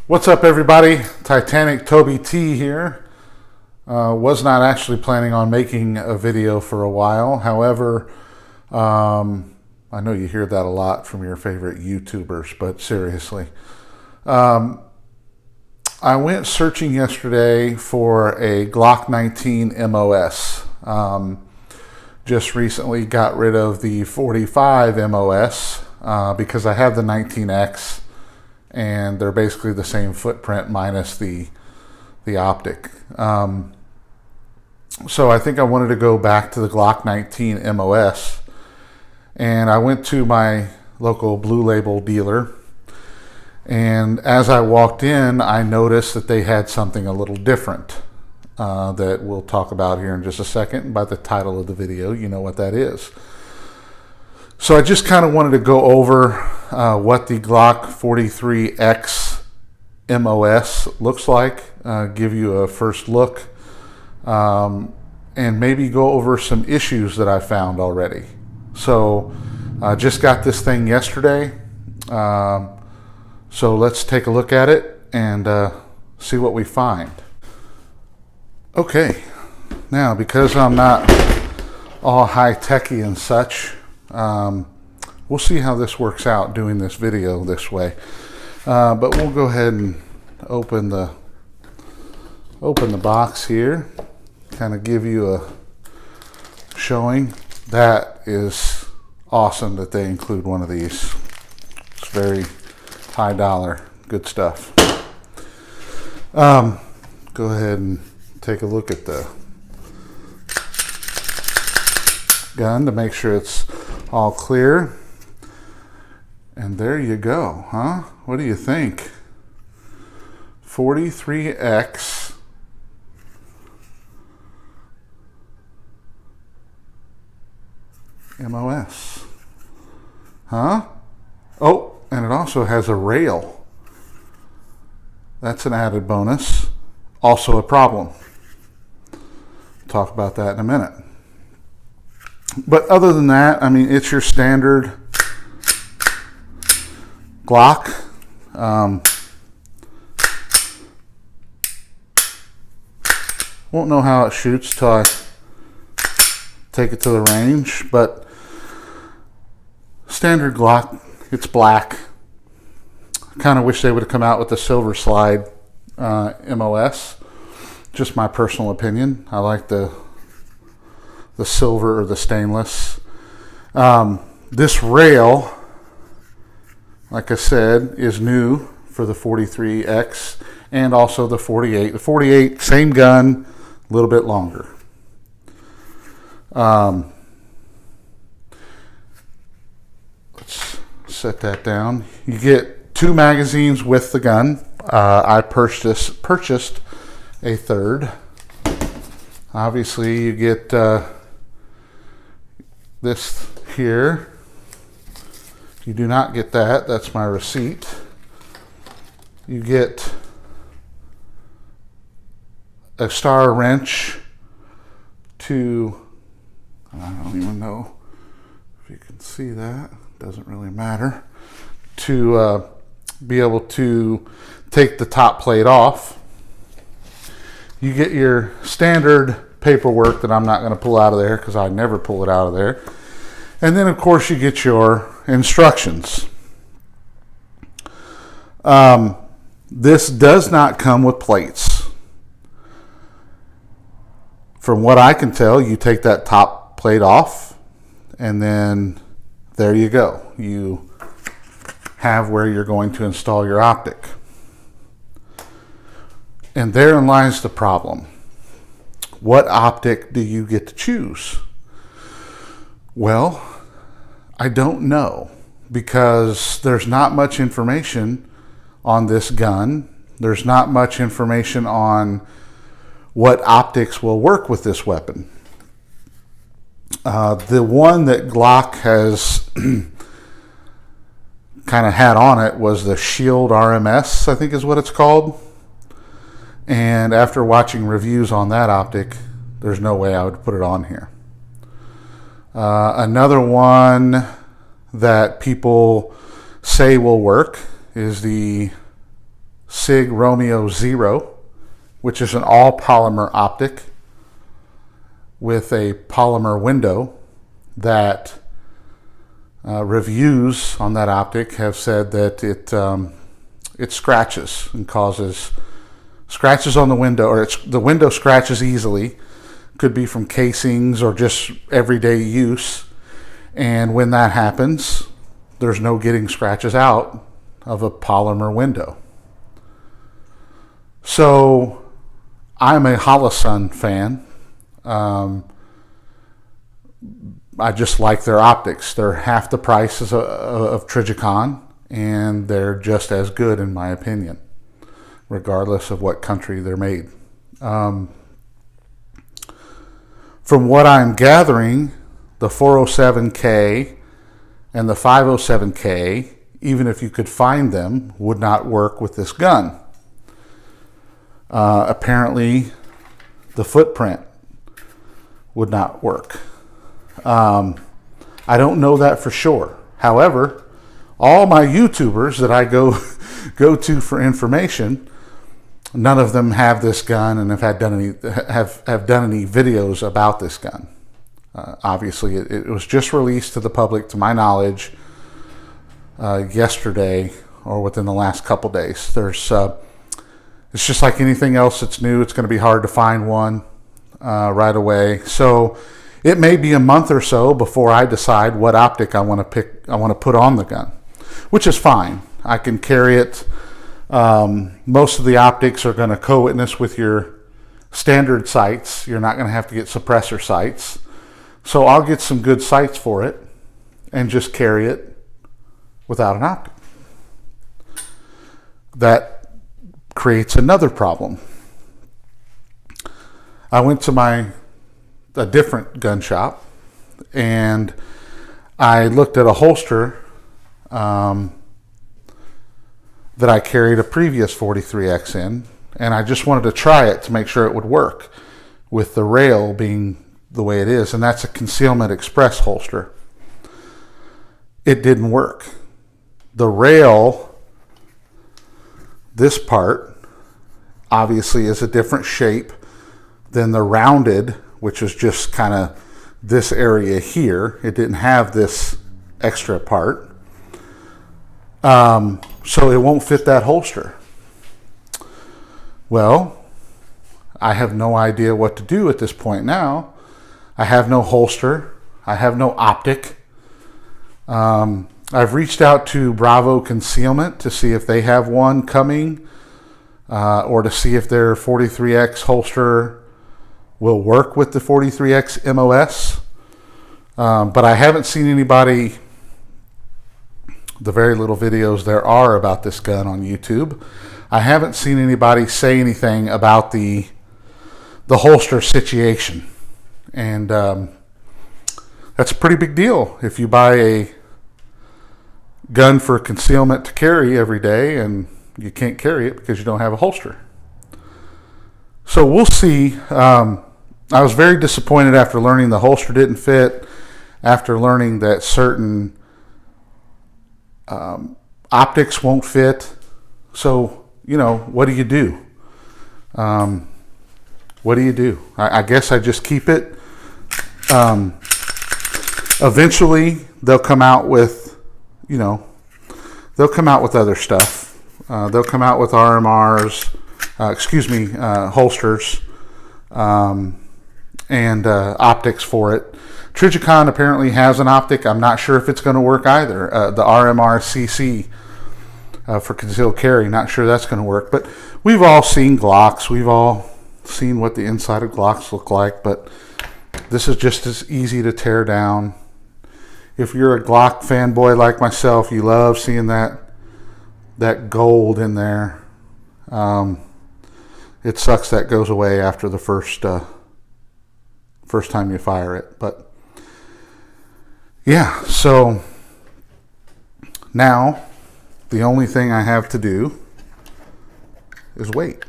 What's up, everybody? Titanic Toby T here. Was not actually planning on making a video for a while. However, I know you hear that a lot from your favorite YouTubers, but seriously. I went searching yesterday for a Glock 19 MOS. Just recently got rid of the 45 MOS because I have the 19X. And they're basically the same footprint minus the optic. So I think I wanted to go back to the Glock 19 MOS, and I went to my local Blue Label dealer, and as I walked in, I noticed that they had something a little different that we'll talk about here in just a second. By the title of the video, you know what that is. So I just kind of wanted to go over what the Glock 43x MOS looks like, give you a first look, and maybe go over some issues that I found already. So I just got this thing yesterday, so let's take a look at it and see what we find. Okay, now because I'm not all high-techy and such, we'll see how this works out doing this video this way, but we'll go ahead and open the box here, kind of give you a showing. That is awesome that they include one of these. It's very high dollar, good stuff. Go ahead and take a look at the gun to make sure it's all clear. And there you go, huh? What do you think? 43x MOS. Huh? Oh, and it also has a rail. That's an added bonus. Also a problem. Talk about that in a minute. But other than that, I mean, it's your standard Glock. Won't know how it shoots till I take it to the range, but standard Glock. It's black. Kind of wish they would have come out with the silver slide MOS. Just my personal opinion. I like the silver or the stainless. This rail, like I said, is new for the 43X and also the 48. The 48, same gun, a little bit longer. Let's set that down. You get 2 magazines with the gun. I purchased a third. Obviously, you get this here. If you do not get that, that's my receipt. You get a star wrench to, I don't even know if you can see that, doesn't really matter, to be able to take the top plate off. You get your standard paperwork that I'm not going to pull out of there because I never pull it out of there. And then, of course, you get your instructions. This does not come with plates. From what I can tell, you take that top plate off, and then there you go. You have where you're going to install your optic. And therein lies the problem. What optic do you get to choose? Well, I don't know, because there's not much information on this gun. There's not much information on what optics will work with this weapon. The one that Glock has kind of had on it was the Shield RMS, I think is what it's called. And after watching reviews on that optic, there's no way I would put it on here. Another one that people say will work is the SIG Romeo 0, which is an all polymer optic with a polymer window that reviews on that optic have said that it scratches and causes scratches on the window, or the window scratches easily. Could be from casings or just everyday use. And when that happens, there's no getting scratches out of a polymer window. So I'm a Holosun fan. I just like their optics. They're half the price of Trijicon, and they're just as good in my opinion, regardless of what country they're made. From what I'm gathering, the 407K and the 507K, even if you could find them, would not work with this gun. Apparently, the footprint would not work. I don't know that for sure. However, all my YouTubers that I go to for information, none of them have this gun and have done any videos about this gun. Obviously, it was just released to the public, to my knowledge, yesterday or within the last couple days. It's just like anything else that's new. It's going to be hard to find one right away. So it may be a month or so before I decide what optic I want to put on the gun, which is fine. I can carry it. Most of the optics are going to co-witness with your standard sights. You're not going to have to get suppressor sights. So I'll get some good sights for it and just carry it without an optic. That creates another problem. I went to a different gun shop and I looked at a holster that I carried a previous 43X in, and I just wanted to try it to make sure it would work with the rail being the way it is, and that's a Concealment Express holster. It didn't work. The rail, this part, obviously is a different shape than the rounded, which is just kind of this area here. It didn't have this extra part. So it won't fit that holster. Well, I have no idea what to do at this point now. I have no holster. I have no optic. I've reached out to Bravo Concealment to see if they have one coming, or to see if their 43X holster will work with the 43X MOS. But I haven't seen anybody, the very little videos there are about this gun on YouTube, I haven't seen anybody say anything about the holster situation. And that's a pretty big deal if you buy a gun for concealment to carry every day and you can't carry it because you don't have a holster. So we'll see. I was very disappointed after learning the holster didn't fit, after learning that certain optics won't fit. So, what do you do? What do you do? I guess I just keep it. Eventually, they'll come out with, they'll come out with other stuff. They'll come out with RMRs, holsters, and optics for it. Trijicon apparently has an optic. I'm not sure if it's going to work either. The RMR CC for concealed carry, not sure that's going to work. But we've all seen Glocks. We've all seen what the inside of Glocks look like. But this is just as easy to tear down. If you're a Glock fanboy like myself, you love seeing that gold in there. It sucks that goes away after the first time you fire it. But yeah, so now the only thing I have to do is wait.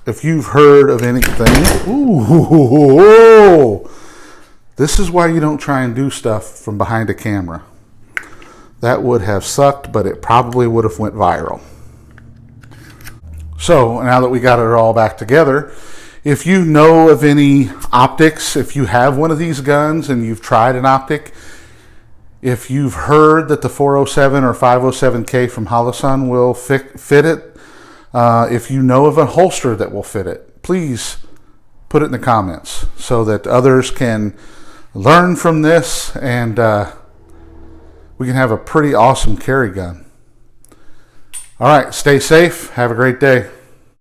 If you've heard of anything, this is why you don't try and do stuff from behind a camera. That would have sucked, but it probably would have went viral. So now that we got it all back together, if you know of any optics, if you have one of these guns and you've tried an optic, if you've heard that the 407 or 507K from Holosun will fit it, if you know of a holster that will fit it, please put it in the comments so that others can learn from this and we can have a pretty awesome carry gun. All right, stay safe. Have a great day.